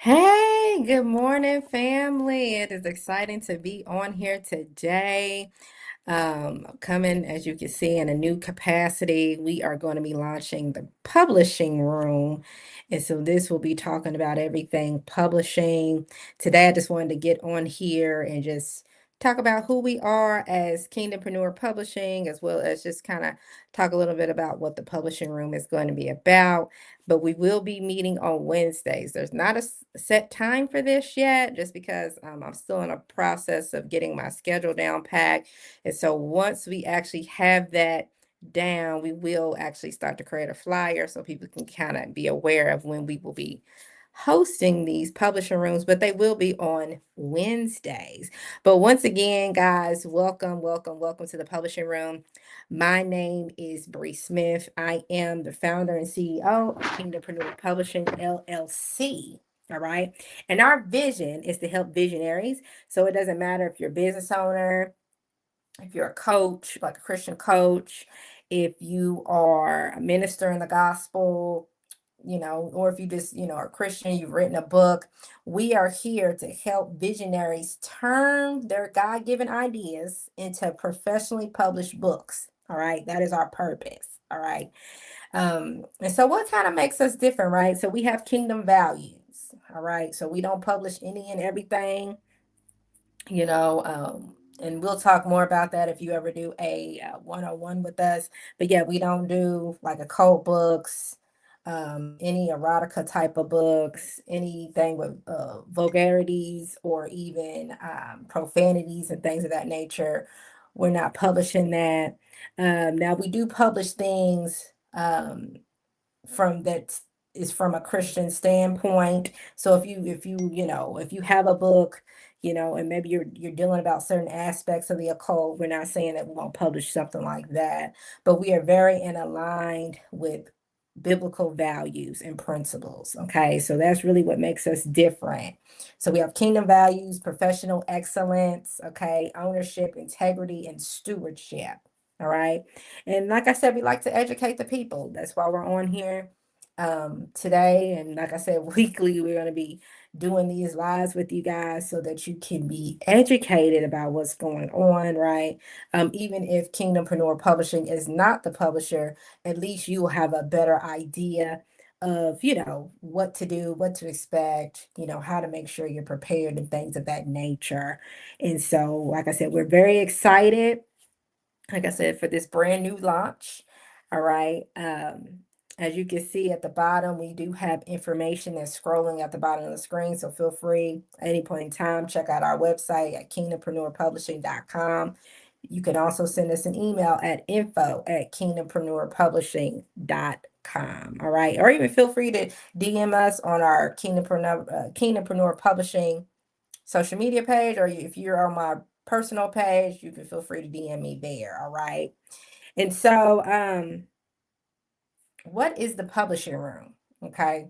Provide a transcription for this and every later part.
Hey, good morning, family. It is exciting to be on here today. Coming, as you can see, in a new capacity. We are going to be launching the publishing room. And so this will be talking about everything publishing. Today, I just wanted to get on here and just talk about who we are as Kingdompreneur Publishing, as well as just kind of talk a little bit about what the publishing room is going to be about. But we will be meeting on Wednesdays. There's not a set time for this yet, just because I'm still in a process of getting my schedule down packed. And so once we actually have that down, we will actually start to create a flyer so people can kind of be aware of when we will be hosting these publishing rooms, but they will be on Wednesdays. But once again, guys, welcome, welcome, welcome to the publishing room. My name is Bre Smith. I am the founder and CEO of Kingdompreneur Publishing LLC. All right. And our vision is to help visionaries. So it doesn't matter if you're a business owner, if you're a coach, like a Christian coach, if you are a minister in the gospel, or if you just, are a Christian, you've written a book, we are here to help visionaries turn their God-given ideas into professionally published books. All right. That is our purpose. All right. And so what kind of makes us different, right? So we have kingdom values. All right. So we don't publish any and everything you know and we'll talk more about that if you ever do a one-on-one with us. But yeah, we don't do like occult books, any erotica type of books, anything with vulgarities or even profanities and things of that nature. We're not publishing that. Now we do publish things from that is from a Christian standpoint. So if you have a book, and maybe you're dealing about certain aspects of the occult, we're not saying that we won't publish something like that, but we are very in aligned with biblical values and principles. Okay, so that's really what makes us different. So we have kingdom values, professional excellence, okay, ownership, integrity, and stewardship. All right. And like I said, we like to educate the people. That's why we're on here today. And like I said, weekly, we're going to be doing these lives with you guys so that you can be educated about what's going on, right? Even if Kingdompreneur Publishing is not the publisher, at least you will have a better idea of, what to do, what to expect, how to make sure you're prepared and things of that nature. And so, like I said, we're very excited, like I said, for this brand new launch. All right. As you can see at the bottom, we do have information that's scrolling at the bottom of the screen. So feel free at any point in time, check out our website at kingdompreneurpublishing.com. You can also send us an email at info@kingdompreneurpublishing.com. All right. Or even feel free to DM us on our Kingdompreneur Publishing social media page, or if you're on my personal page, you can feel free to DM me there. All right. And so, what is the publishing room? Okay.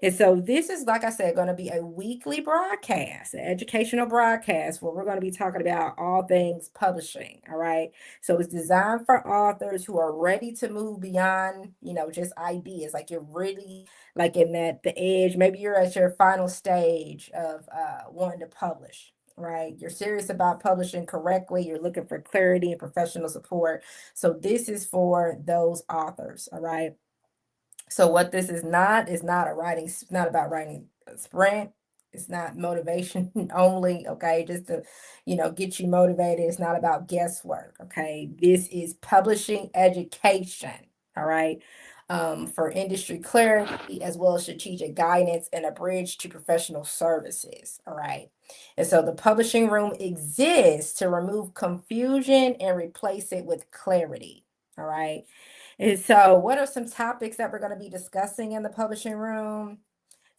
And so this is, like I said, going to be a weekly broadcast, an educational broadcast where we're going to be talking about all things publishing. All right. So it's designed for authors who are ready to move beyond, just ideas. Like you're really like in the edge. Maybe you're at your final stage of wanting to publish. Right. You're serious about publishing correctly. You're looking for clarity and professional support. So this is for those authors. All right. So what this is not a writing, it's not about writing a sprint. It's not motivation only, okay? Just to, get you motivated. It's not about guesswork, okay? This is publishing education, all right? For industry clarity as well as strategic guidance and a bridge to professional services, all right? And so the publishing room exists to remove confusion and replace it with clarity, all right? And so, what are some topics that we're going to be discussing in the publishing room?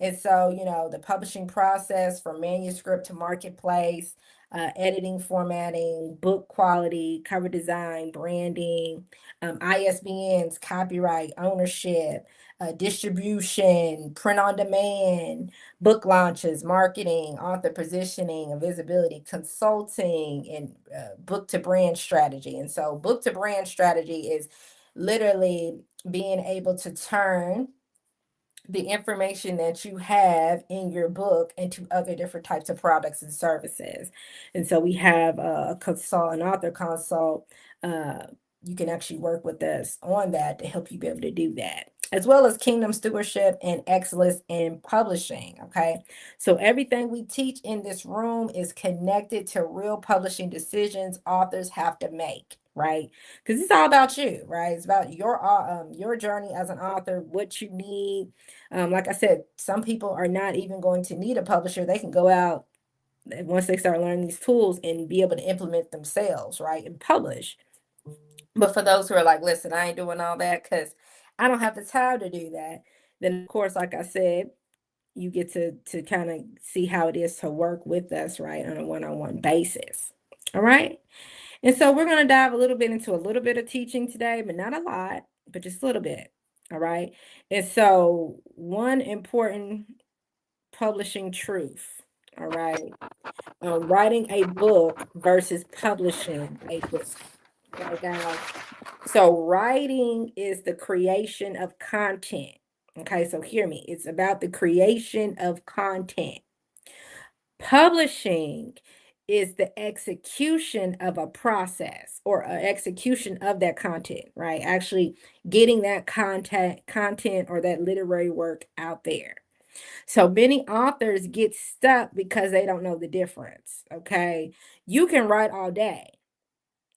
And so, the publishing process from manuscript to marketplace, editing, formatting, book quality, cover design, branding, ISBNs, copyright, ownership, distribution, print on demand, book launches, marketing, author positioning, and visibility, consulting, and book to brand strategy. And so, book to brand strategy is literally being able to turn the information that you have in your book into other different types of products and services. And so we have a consult, an author consult. Uh, you can actually work with us on that to help you be able to do that, as well as kingdom stewardship and excellence in publishing. Okay. So everything we teach in this room is connected to real publishing decisions authors have to make, right? Because it's all about you, right? It's about your journey as an author, what you need. Like I said, some people are not even going to need a publisher. They can go out once they start learning these tools and be able to implement themselves, right? And publish. But for those who are like, listen, I ain't doing all that because I don't have the time to do that. Then of course, like I said, you get to kind of see how it is to work with us, right, on a one-on-one basis. All right. And so we're going to dive a little bit into a little bit of teaching today, but not a lot, but just a little bit. All right. And so one important publishing truth. All right. Writing a book versus publishing a book. Okay, guys. So writing is the creation of content. Okay, so hear me. It's about the creation of content. Publishing is the execution of a process or execution of that content, right? Actually getting that content or that literary work out there. So many authors get stuck because they don't know the difference. Okay. You can write all day,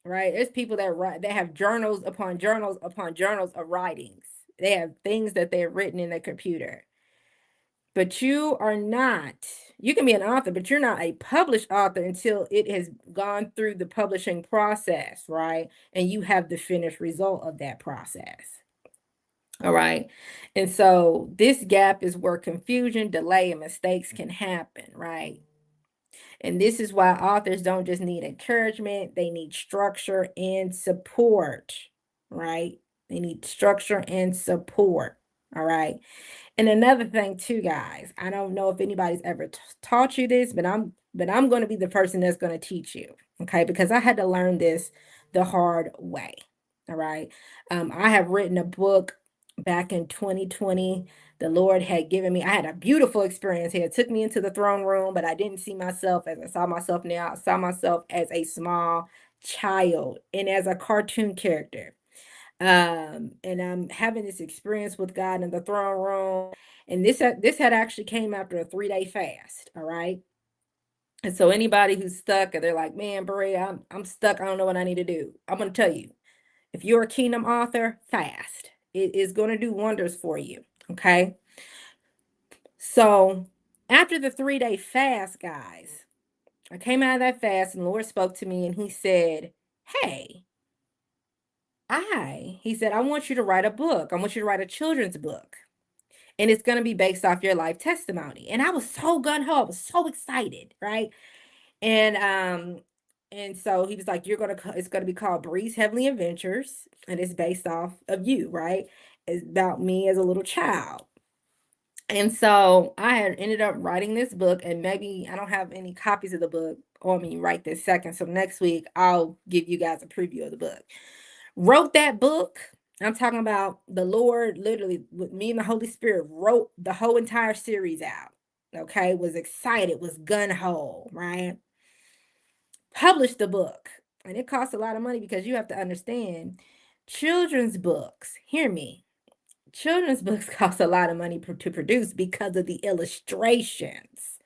right? There's people that write, they have journals upon journals upon journals of writings. They have things that they've written in their computer. But you are not, you can be an author, but you're not a published author until it has gone through the publishing process, right? And you have the finished result of that process. All right. And so this gap is where confusion, delay, and mistakes can happen, right? And this is why authors don't just need encouragement, they need structure and support, right? They need structure and support. All right. And another thing too, guys, I don't know if anybody's ever taught you this, but I'm going to be the person that's going to teach you, okay? Because I had to learn this the hard way. All right. I have written a book back in 2020. The Lord had given me, I had a beautiful experience here. It took me into the throne room, but I didn't see myself as I saw myself now. I saw myself as a small child and as a cartoon character. And I'm having this experience with God in the throne room. And this had actually came after a 3-day fast. All right. And so anybody who's stuck and they're like, man, Bre, I'm stuck. I don't know what I need to do. I'm gonna tell you, if you're a kingdom author, fast. It is going to do wonders for you. Okay. So after the 3-day fast, guys, I came out of that fast and the Lord spoke to me and he said, hey, he said, I want you to write a book. I want you to write a children's book. And it's going to be based off your life testimony. And I was so gun-ho. I was so excited, right? And so he was like, it's going to be called Bre's Heavenly Adventures. And it's based off of you, right? It's about me as a little child. And so I had ended up writing this book, and maybe I don't have any copies of the book on me right this second. So next week I'll give you guys a preview of the book. Wrote that book. I'm talking about the Lord literally with me and the Holy Spirit wrote the whole entire series out. Okay, was excited, was gun-ho, right? Published the book. And it costs a lot of money because you have to understand children's books, hear me, children's books cost a lot of money to produce because of the illustrations.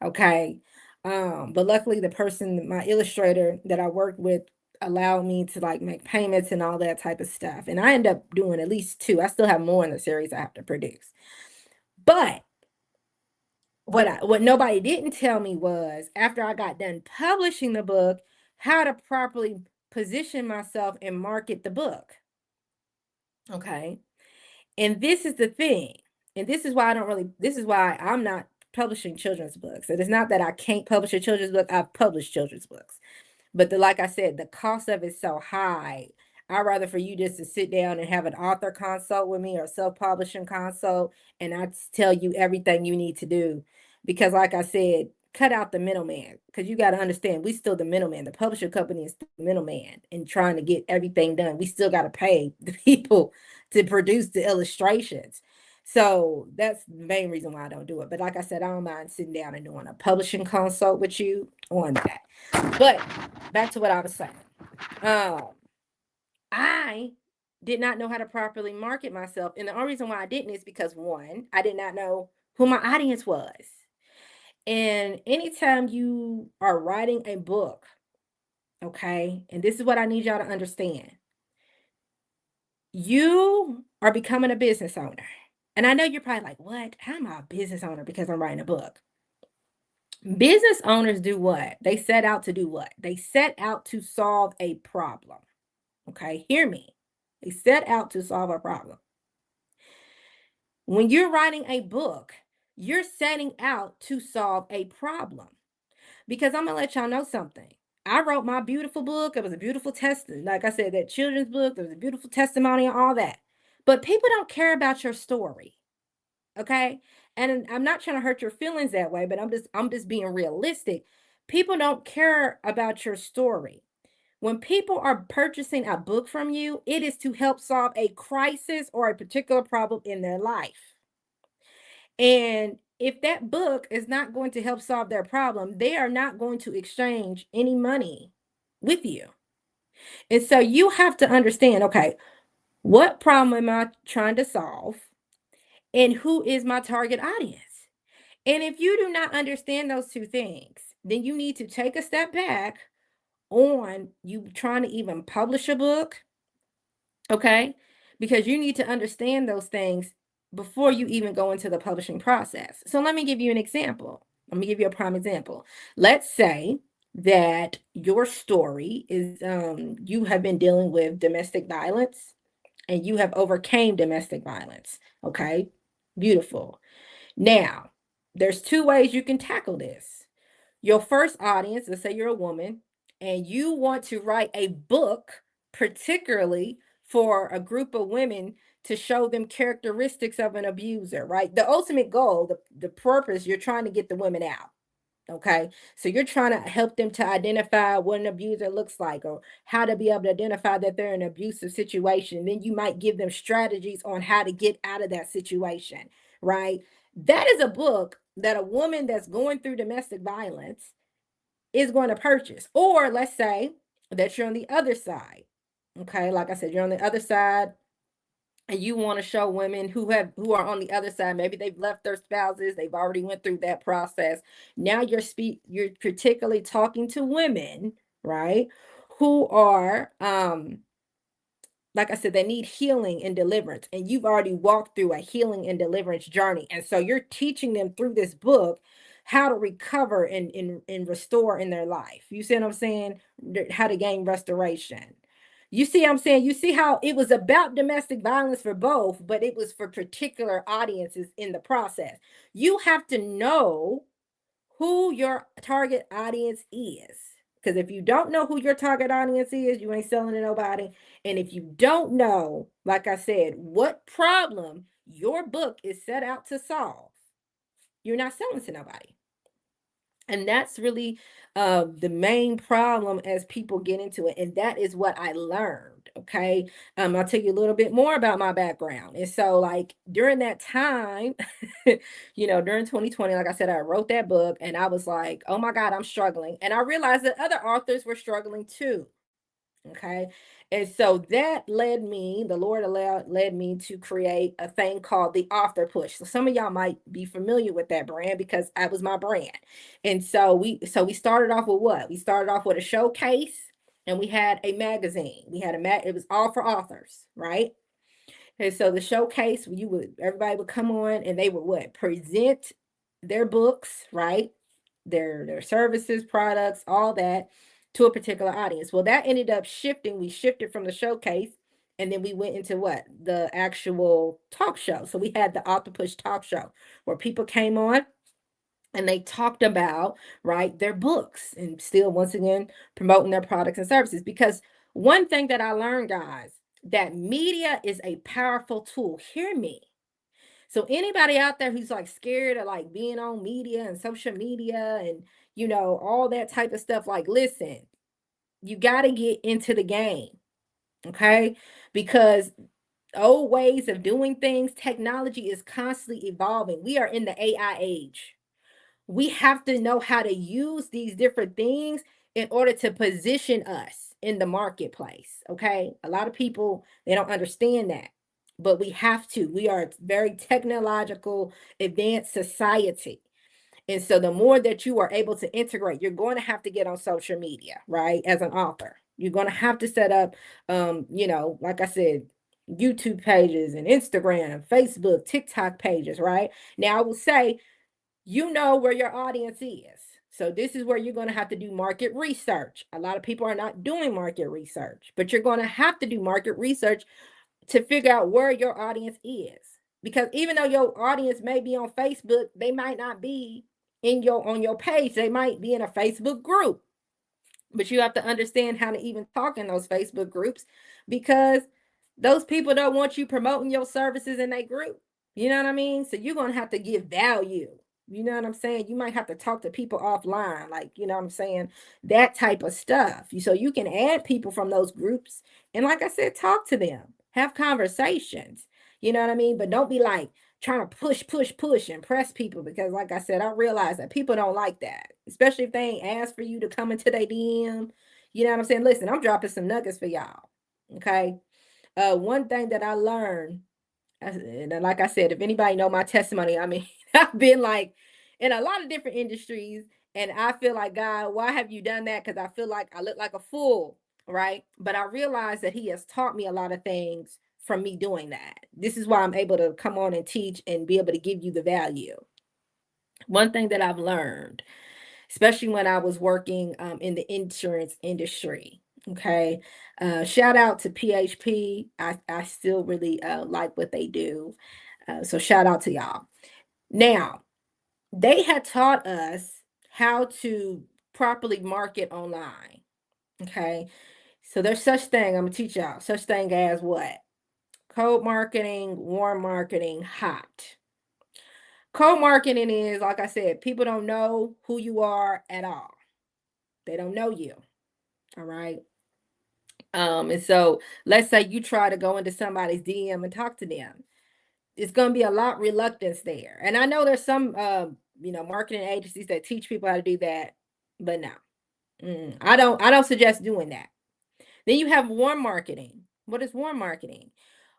Okay. But luckily the person, my illustrator that I worked with allowed me to like make payments and all that type of stuff. And I end up doing at least 2. I still have more in the series I have to produce. But what nobody didn't tell me was after I got done publishing the book, how to properly position myself and market the book. Okay. And this is the thing. And this is why this is why I'm not publishing children's books. It is not that I can't publish a children's book. I've published children's books. But like I said, the cost of it's so high. I'd rather for you just to sit down and have an author consult with me or self-publishing consult, and I tell you everything you need to do. Because like I said, cut out the middleman. Because you got to understand, we still the middleman. The publisher company is the middleman in trying to get everything done. We still got to pay the people to produce the illustrations. So that's the main reason why I don't do it. But like I said, I don't mind sitting down and doing a publishing consult with you on that. But back to what I was saying. I did not know how to properly market myself. And the only reason why I didn't is because one, I did not know who my audience was. And anytime you are writing a book, okay, and this is what I need y'all to understand, you are becoming a business owner. And I know you're probably like, what? How am I a business owner because I'm writing a book? Business owners do what? They set out to do what? They set out to solve a problem. Okay, hear me. They set out to solve a problem. When you're writing a book, you're setting out to solve a problem. Because I'm going to let y'all know something. I wrote my beautiful book. It was a beautiful testimony. Like I said, that children's book, there was a beautiful testimony and all that. But people don't care about your story. Okay? And I'm not trying to hurt your feelings that way, but I'm just being realistic. People don't care about your story. When people are purchasing a book from you, it is to help solve a crisis or a particular problem in their life. And if that book is not going to help solve their problem, they are not going to exchange any money with you. And so you have to understand, okay, what problem am I trying to solve? And who is my target audience? And if you do not understand those two things, then you need to take a step back on you trying to even publish a book, okay? Because you need to understand those things before you even go into the publishing process. So let me give you an example. Let me give you a prime example. Let's say that your story is you have been dealing with domestic violence and you have overcame domestic violence, okay? Beautiful. Now, there's two ways you can tackle this. Your first audience, let's say you're a woman, and you want to write a book, particularly for a group of women to show them characteristics of an abuser, right? The ultimate goal, the purpose, you're trying to get the women out. Okay, so you're trying to help them to identify what an abuser looks like or how to be able to identify that they're in an abusive situation. Then you might give them strategies on how to get out of that situation, right? That is a book that a woman that's going through domestic violence is going to purchase. Or let's say that you're on the other side. Okay, like I said, you're on the other side and you want to show women who are on the other side, maybe they've left their spouses, they've already went through that process. Now you're particularly talking to women, right, who are like I said, they need healing and deliverance, and you've already walked through a healing and deliverance journey. And so you're teaching them through this book how to recover and restore in their life. You see what I'm saying? How to gain restoration. You see what I'm saying? You see how it was about domestic violence for both, but it was for particular audiences in the process. You have to know who your target audience is. Because if you don't know who your target audience is, you ain't selling to nobody. And if you don't know, like I said, what problem your book is set out to solve, you're not selling to nobody. And that's really the main problem as people get into it. And that is what I learned. Okay. I'll tell you a little bit more about my background. And so, like, during that time, during 2020, like I said, I wrote that book and I was like, oh my God, I'm struggling. And I realized that other authors were struggling too. Okay. And so that the Lord led me to create a thing called the author push. So some of y'all might be familiar with that brand because that was my brand. And so we started off with what? We started off with a showcase and we had a magazine. It was all for authors, right? And so the showcase, everybody would come on and they would what? Present their books, right? Their services, products, all that to a particular audience. Well, that ended up shifting. We shifted from the showcase and then we went into what? The actual talk show. So we had the Author Push talk show where people came on and they talked about, right, their books and still once again promoting their products and services. Because one thing that I learned, guys, that media is a powerful tool. Hear me. So anybody out there who's like scared of like being on media and social media and all that type of stuff, like, listen, you got to get into the game. Okay? Because old ways of doing things. Technology is constantly evolving. We are in the AI age. We have to know how to use these different things in order to position us in the marketplace. Okay. A lot of people, they don't understand that, but we have to. We are a very technological, advanced society. And so the more that you are able to integrate, you're going to have to get on social media, right? As an author, you're going to have to set up, like I said, YouTube pages and Instagram, Facebook, TikTok pages, right? Now I will say, where your audience is. So this is where you're going to have to do market research. A lot of people are not doing market research, but you're going to have to do market research to figure out where your audience is. Because even though your audience may be on Facebook, they might not be on your page. They might be in a Facebook group. But you have to understand how to even talk in those Facebook groups, because those people don't want you promoting your services in their group. You know what I mean? So you're going to have to give value. You know what I'm saying? You might have to talk to people offline, like, you know what I'm saying? That type of stuff. So you can add people from those groups. And like I said, talk to them, have conversations. You know what I mean? But don't be like trying to push, and press people, because like I said, I realize that people don't like that, especially if they ain't asked for you to come into their DM. You know what I'm saying? Listen, I'm dropping some nuggets for y'all. Okay. One thing that I learned, and like I said, if anybody know my testimony, I mean, I've been like in a lot of different industries, and I feel like, God, why have you done that? Because I feel like I look like a fool, right? But I realize that He has taught me a lot of things from me doing that. This is why I'm able to come on and teach and be able to give you the value. One thing that I've learned, especially when I was working in the insurance industry. Okay. Shout out to PHP. I still really like what they do. So shout out to y'all. Now, they had taught us how to properly market online. Okay. So there's such thing, I'm gonna teach y'all, such thing as what? Cold marketing, warm marketing, hot. Cold marketing is, like I said, people don't know who you are at all. They don't know you. All right. And so let's say you try to go into somebody's DM and talk to them. It's going to be a lot reluctance there. And I know there's some, marketing agencies that teach people how to do that, but no, I don't suggest doing that. Then you have warm marketing. What is warm marketing?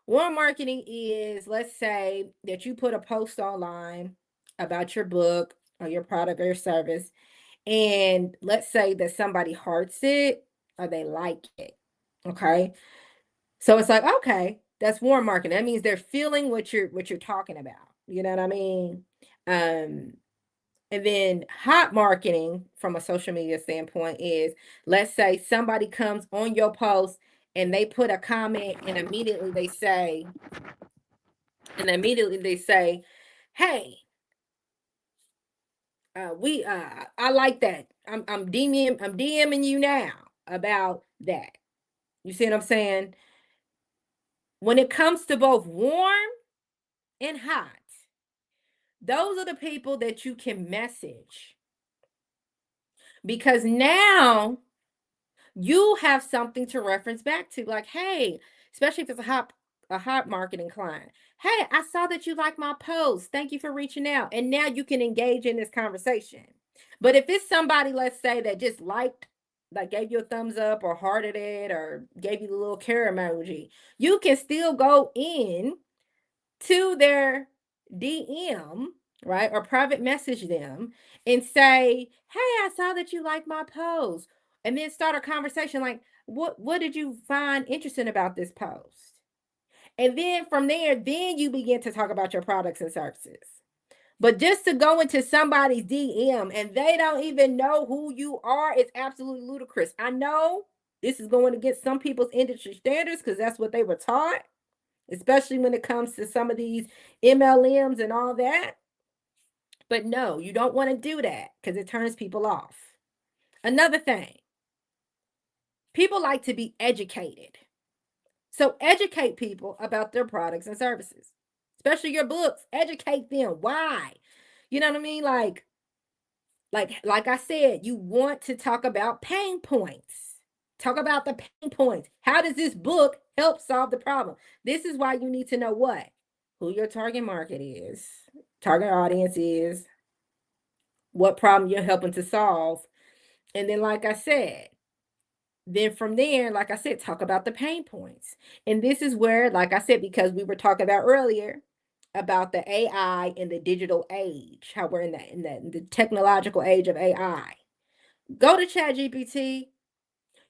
Warm marketing is, let's say that you put a post online about your book or your product or your service, and let's say that somebody hearts it or they like it. Okay. So it's like, okay, that's warm marketing. That means they're feeling what you're talking about. You know what I mean? Um, and then hot marketing from a social media standpoint is, let's say somebody comes on your post and they put a comment, and immediately they say, hey, we I like that. I'm DMing you now about that. You see what I'm saying? When it comes to both warm and hot, those are the people that you can message, because now you have something to reference back to. Like, hey, especially if it's a hot marketing client. Hey, I saw that you like my post. Thank you for reaching out. And now you can engage in this conversation. But if it's somebody, let's say, that just liked, like gave you a thumbs up or hearted it or gave you the little care emoji, you can still go in to their DM, right? Or private message them and say, hey, I saw that you like my post. And then start a conversation like, what did you find interesting about this post? And then from there, then you begin to talk about your products and services. But just to go into somebody's DM and they don't even know who you are, it's absolutely ludicrous. I know this is going against some people's industry standards because that's what they were taught, especially when it comes to some of these MLMs and all that. But no, you don't want to do that because it turns people off. Another thing, people like to be educated. So educate people about their products and services, especially your books. Educate them. Why? You know what I mean? Like I said, you want to talk about pain points. Talk about the pain points. How does this book help solve the problem? This is why you need to know what? Who your target market is, target audience is, what problem you're helping to solve. And then, like I said, then from there, like I said, talk about the pain points. And this is where, like I said, because we were talking about earlier about the AI and the digital age, how we're in the technological age of AI. Go to ChatGPT.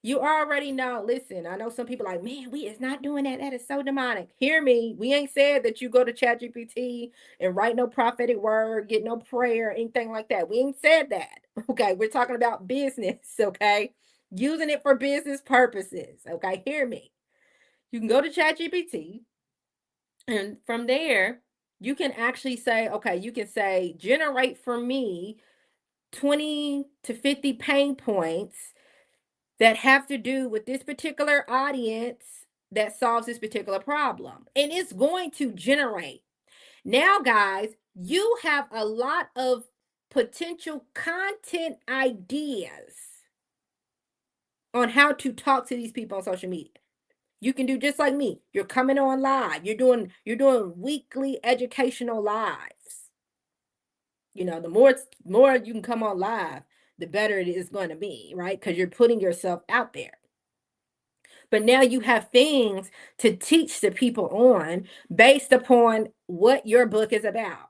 You already know. Listen, I know some people like, man, we is not doing that. That is so demonic. Hear me. We ain't said that you go to ChatGPT and write no prophetic word, get no prayer, anything like that. We ain't said that. Okay. We're talking about business. Okay. Using it for business purposes. Okay. Hear me. You can go to ChatGPT, and from there, you can actually say, okay, you can say, generate for me 20 to 50 pain points that have to do with this particular audience that solves this particular problem. And it's going to generate. Now, guys, you have a lot of potential content ideas on how to talk to these people on social media. You can do just like me. You're coming on live. You're doing weekly educational lives. You know, the more you can come on live, the better it is going to be, right? Because you're putting yourself out there. But now you have things to teach the people on based upon what your book is about.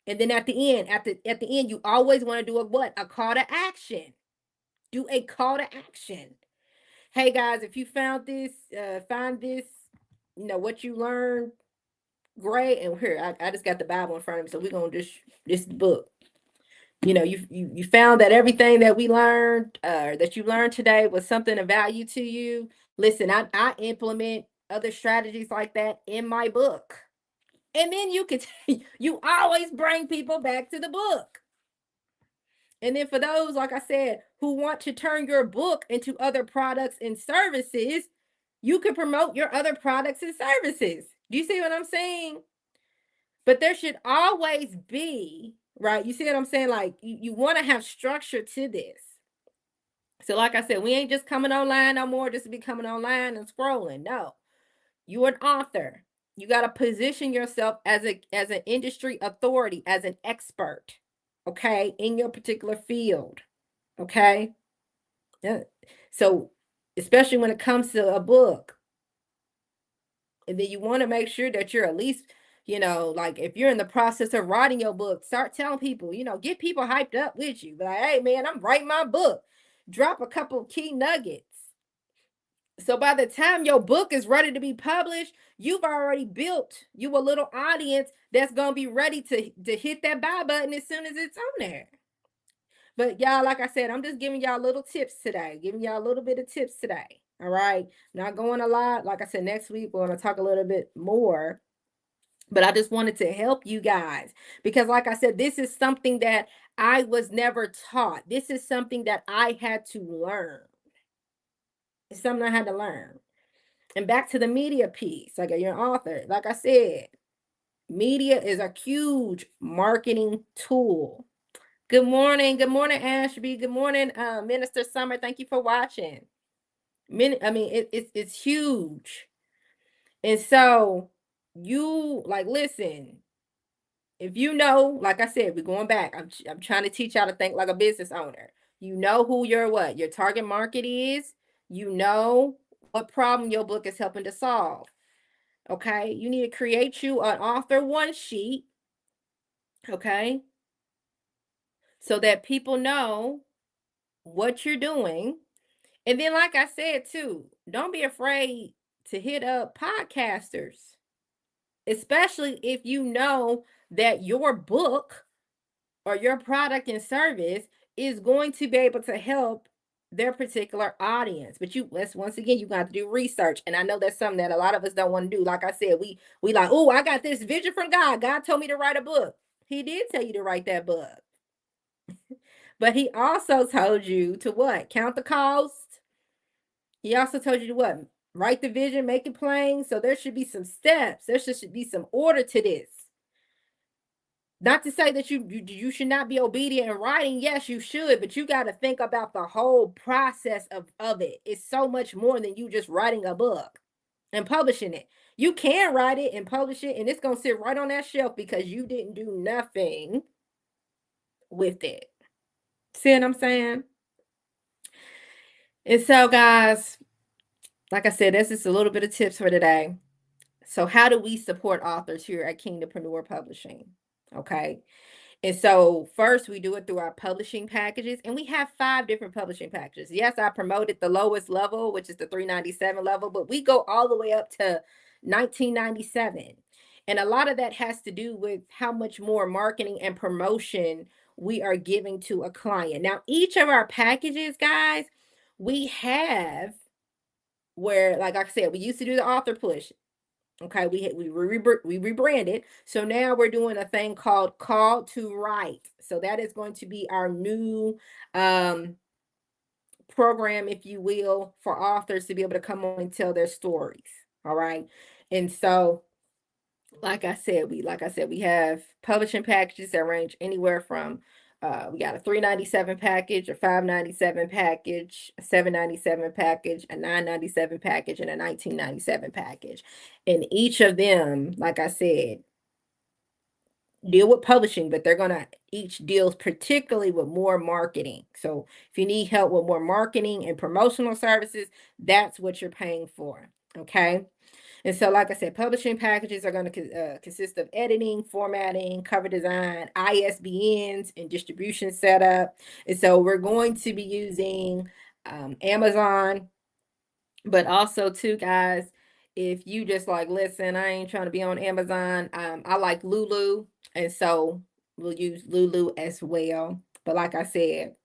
And then at the end, you always want to do a call to action. Do a call to action. Hey guys, if you find this, what you learned, great. And here, I just got the Bible in front of me, so we're gonna just this book. You found that everything that we learned, that you learned today was something of value to you. Listen, I implement other strategies like that in my book. And then you always bring people back to the book. And then for those, like I said, who want to turn your book into other products and services, you can promote your other products and services. Do you see what I'm saying? But there should always be, right? You see what I'm saying? Like you want to have structure to this. So, like I said, we ain't just coming online no more just to be coming online and scrolling. No, you're an author. You got to position yourself as an industry authority, as an expert, okay, in your particular field, okay. Yeah. So, especially when it comes to a book, and then you want to make sure that you're at least, like if you're in the process of writing your book, start telling people, get people hyped up with you. Like, hey man, I'm writing my book. Drop a couple of key nuggets. So by the time your book is ready to be published, you've already built you a little audience that's gonna be ready to hit that buy button as soon as it's on there. But y'all, like I said, I'm just giving y'all little tips today, giving y'all a little bit of tips today. All right. Not going a lot. Like I said, next week we're going to talk a little bit more. But I just wanted to help you guys because, like I said, this is something that I was never taught. This is something that I had to learn. It's something I had to learn. And back to the media piece, like you're an author, like I said, media is a huge marketing tool. Good morning, Ashby. Good morning, Minister Summer. Thank you for watching. It's huge, and so you like listen. If like I said, we're going back. I'm trying to teach y'all to think like a business owner. You know who your target market is. You know what problem your book is helping to solve. Okay, you need to create you an author one sheet. Okay, so that people know what you're doing. And then, like I said too, don't be afraid to hit up podcasters, especially if you know that your book or your product and service is going to be able to help their particular audience. But once again, you got to do research. And I know that's something that a lot of us don't want to do. Like I said, we like, oh, I got this vision from God. God told me to write a book. He did tell you to write that book. But he also told you to what? Count the cost. He also told you to what? Write the vision, make it plain. So there should be some steps. There should be some order to this. Not to say that you should not be obedient in writing. Yes, you should, but you got to think about the whole process of it. It's so much more than you just writing a book and publishing it. You can write it and publish it, and it's gonna sit right on that shelf because you didn't do nothing with it. See what I'm saying? And so, guys, like I said, this is a little bit of tips for today. So, how do we support authors here at Kingdompreneur Publishing? Okay. And so first we do it through our publishing packages, and we have 5 different publishing packages. Yes, I promoted the lowest level, which is the 397 level, but we go all the way up to 1997. And a lot of that has to do with how much more marketing and promotion we are giving to a client. Now, each of our packages, guys, we have where, like I said, we used to do the author push. Okay, we rebranded. So now we're doing a thing called Call to Write. So that is going to be our new program, if you will, for authors to be able to come on and tell their stories. All right. And so, like I said, we have publishing packages that range anywhere from we got a 397 package, a 597 package, a 797 package, a 997 package, and a 1997 package. And each of them, like I said, deal with publishing, but they're gonna each deals particularly with more marketing. So if you need help with more marketing and promotional services, that's what you're paying for. Okay. And so, like I said, publishing packages are going to consist of editing, formatting, cover design, ISBNs, and distribution setup. And so we're going to be using Amazon, but also too, guys, if you just like, listen, I ain't trying to be on Amazon. I like Lulu, and so we'll use Lulu as well. But like I said,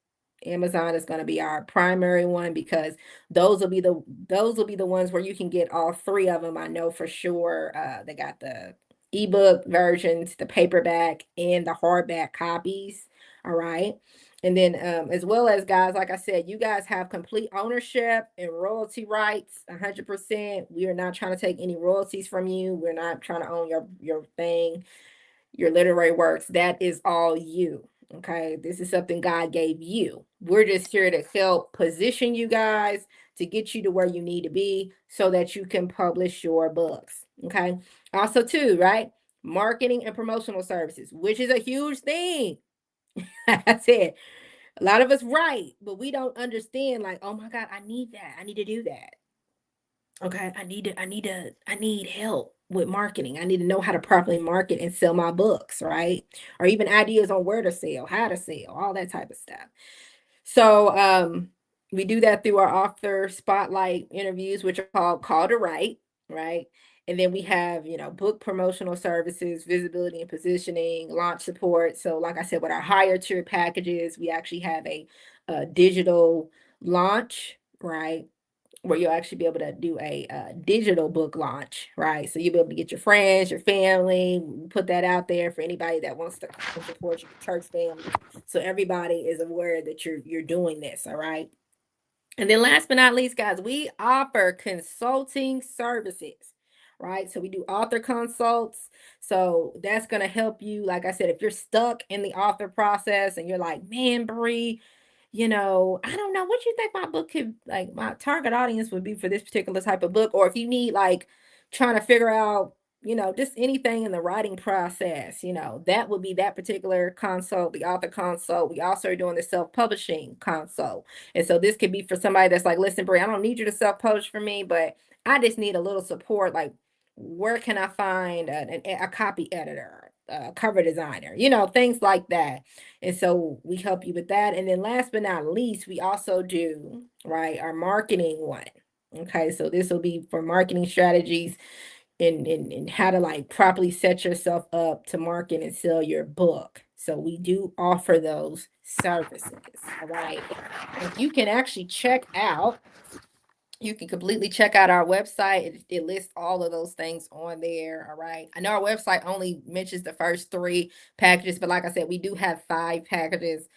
Amazon is going to be our primary one because those will be the ones where you can get all 3 of them. I know for sure. They got the ebook versions, the paperback, and the hardback copies. All right. And then, as well as, guys, like I said, you guys have complete ownership and royalty rights, 100%. We are not trying to take any royalties from you. We're not trying to own your thing, your literary works. That is all you. Okay, this is something God gave you. We're just here to help position you guys to get you to where you need to be so that you can publish your books. Okay, also too, right? Marketing and promotional services, which is a huge thing. I said a lot of us write, but we don't understand, like, oh my God, I need that. I need to do that. Okay, I need help with marketing. I need to know how to properly market and sell my books, right? Or even ideas on where to sell, how to sell, all that type of stuff. So we do that through our author spotlight interviews, which are called Call to Write, right? And then we have, book promotional services, visibility and positioning, launch support. So, like I said, with our higher tier packages, we actually have a digital launch, right? Where you'll actually be able to do a digital book launch, right? So you'll be able to get your friends, your family, put that out there for anybody that wants to support your church family. So everybody is aware that you're doing this, all right? And then last but not least, guys, we offer consulting services, right? So we do author consults. So that's going to help you. Like I said, if you're stuck in the author process and you're like, man, Bre, I don't know what you think my book could, like, my target audience would be for this particular type of book. Or if you need, like, trying to figure out, just anything in the writing process, that would be that particular consult, the author consult. We also are doing the self-publishing consult. And so this could be for somebody that's like, listen, Bre, I don't need you to self-publish for me, but I just need a little support. Like, where can I find a copy editor, a cover designer, things like that. And so we help you with that. And then last but not least, we also do, right, our marketing one. Okay, so this will be for marketing strategies and how to, like, properly set yourself up to market and sell your book. So we do offer those services. All right. And you can actually check out, you can completely check out our website. It lists all of those things on there. All right. I know our website only mentions the first 3 packages, but like I said, we do have 5 packages.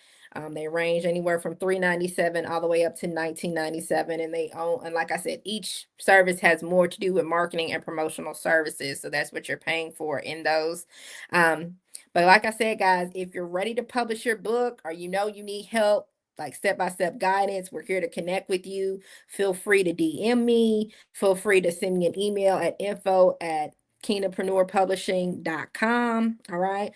They range anywhere from 397 all the way up to 1997, and and like I said, each service has more to do with marketing and promotional services. So that's what you're paying for in those. Um, But like I said, guys, if you're ready to publish your book or you know you need help, like step-by-step guidance, we're here to connect with you. Feel free to DM me. Feel free to send me an email at info@kingdompreneurpublishing.com. All right.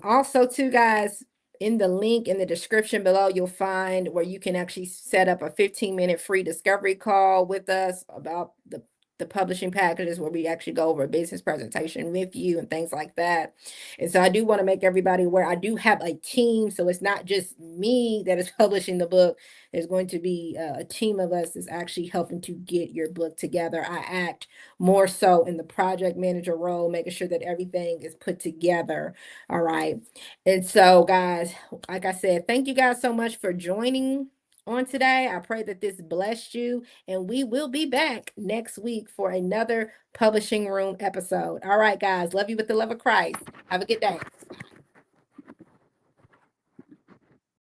Also, too, guys, in the link in the description below, you'll find where you can actually set up a 15-minute free discovery call with us about the publishing packages, where we actually go over a business presentation with you and things like that. And so I do want to make everybody aware I do have a team. So it's not just me that is publishing the book. There's going to be a team of us that's actually helping to get your book together. I act more so in the project manager role, making sure that everything is put together. All right. And so, guys, like I said, thank you guys so much for joining on today. I pray that this blessed you, and we will be back next week for another Publishing Room episode. All right, guys, love you with the love of Christ. Have a good day.